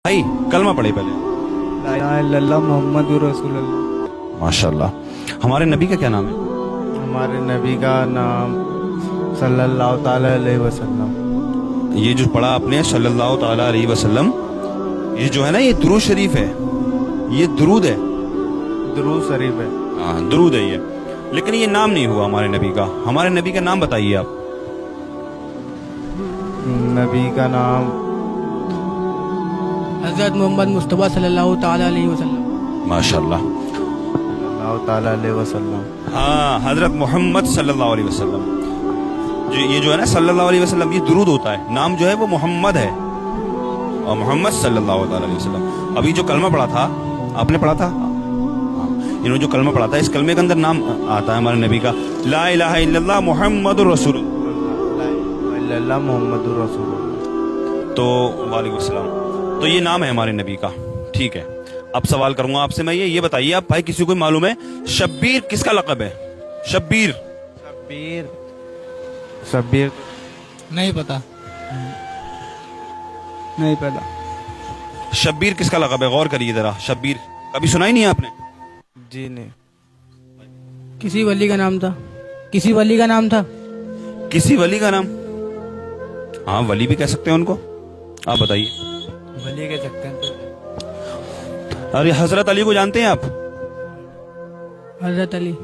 भाई कलमा पढ़े पहले। ला इलाहा इल्लल्लाह मुहम्मदुर रसूलुल्लाह। माशाल्लाह। हमारे नबी का क्या नाम है? हमारे नबी का नाम सल्लल्लाहु ताला अलैहि वसल्लम। ये जो पढ़ा आपने सल्लल्लाहु ताला अलैहि वसल्लम, ये जो है ना, ये दुरूद शरीफ है, ये दुरूद है। दुरूद शरीफ है। हाँ, दुरूद है ये, लेकिन ये नाम नहीं हुआ हमारे नबी का। हमारे नबी का नाम बताइए आप। नबी का नाम हज़रत मोहम्मद मुस्तफ़ा सल्लल्लाहु ताला अलैहि वसल्लम। माशाल्लाह। सल्लल्लाहु ताला अलैहि वसल्लम। हाँ, हजरत मोहम्मद सल्लल्लाहु अलैहि वसल्लम। ये जो है ना सल्लल्लाहु अलैहि वसल्लम, ये दुरूद होता है। नाम जो है वो मोहम्मद है, और मोहम्मद सल्लल्लाहु अलैहि वसल्लम। अभी जो कलमा पढ़ा था, आपने पढ़ा था, इन्होंने जो कलमा पढ़ा था, इस कलमे के अंदर नाम आता है हमारे नबी का, ला इलाहा इल्लल्लाह मुहम्मदुर रसूलुल्लाह। मुहम्मदुर रसूलुल्लाह। तो वालेकुम सलाम। तो ये नाम है हमारे नबी का, ठीक है। अब सवाल करूंगा आपसे मैं, ये बताइए आप भाई, किसी को मालूम है शब्बीर किसका लक़ब है? शब्बीर। शब्बीर शब्बीर नहीं पता। नहीं पता। शब्बीर किसका लक़ब है? गौर करिए जरा। शब्बीर कभी सुना ही नहीं है आपने? जी नहीं। किसी वली का नाम था, किसी वली का नाम था। किसी वली का नाम? हाँ, वली भी कह सकते हैं उनको। आप बताइए। वली कह सकते हैं। अरे हजरत अली को जानते हैं आप? हज़रत अली।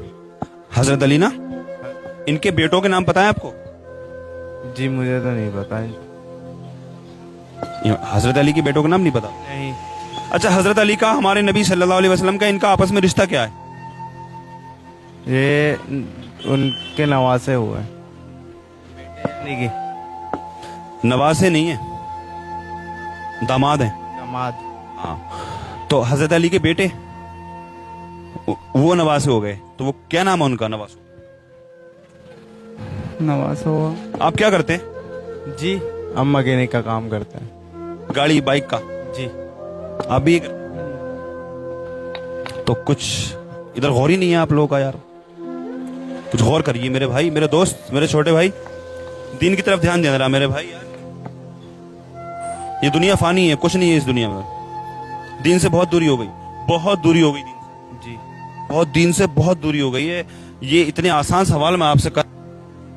हजरत अली ना, इनके बेटों के नाम पता है आपको? जी मुझे तो नहीं पता है। हजरत अली के बेटों का नाम नहीं पता? नहीं। अच्छा, हजरत अली का हमारे नबी सल्लल्लाहु अलैहि वसल्लम का, इनका आपस में रिश्ता क्या है? ये उनके नवासे हुए हैं। नहीं की नवासे नहीं है, दामाद है। दामाद। हाँ, तो हजरत अली के बेटे वो नवासे हो गए, तो वो क्या नाम है उनका? नवास। नवास हुआ। आप क्या करते हैं? जी हम मैकेनिक का काम करते हैं। गाड़ी बाइक का? जी। आप भी तो कुछ इधर गौर ही नहीं है आप लोगों का यार। कुछ गौर करिए मेरे भाई, मेरे दोस्त, मेरे छोटे भाई, दीन की तरफ ध्यान देना रहा मेरे भाई यार। ये दुनिया फानी है, कुछ नहीं है इस दुनिया में। दीन से बहुत दूरी हो गई, बहुत दूरी हो गई दीन से। जी बहुत दीन से बहुत दूरी हो गई है। ये इतने आसान सवाल मैं आपसे कर,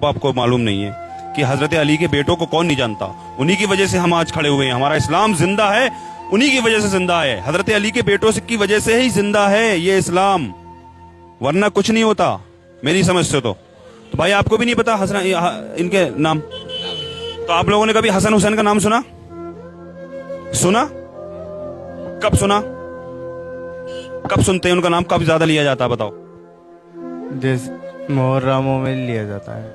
आपको मालूम नहीं है कि हजरत अली के बेटों को कौन नहीं जानता। उन्हीं की वजह से हम आज खड़े हुए हैं। हमारा इस्लाम जिंदा है, उन्हीं की वजह से जिंदा है। हजरत अली के बेटों की वजह से ही जिंदा है ये इस्लाम, वरना कुछ नहीं होता मेरी समझ से। तो भाई आपको भी नहीं पता इनके नाम? तो आप लोगों ने कभी हसन हुसैन का नाम सुना? कब सुना? कब सुनते हैं उनका नाम? कब ज्यादा लिया जाता है बताओ? जिस मुहर्रमों में लिया जाता है।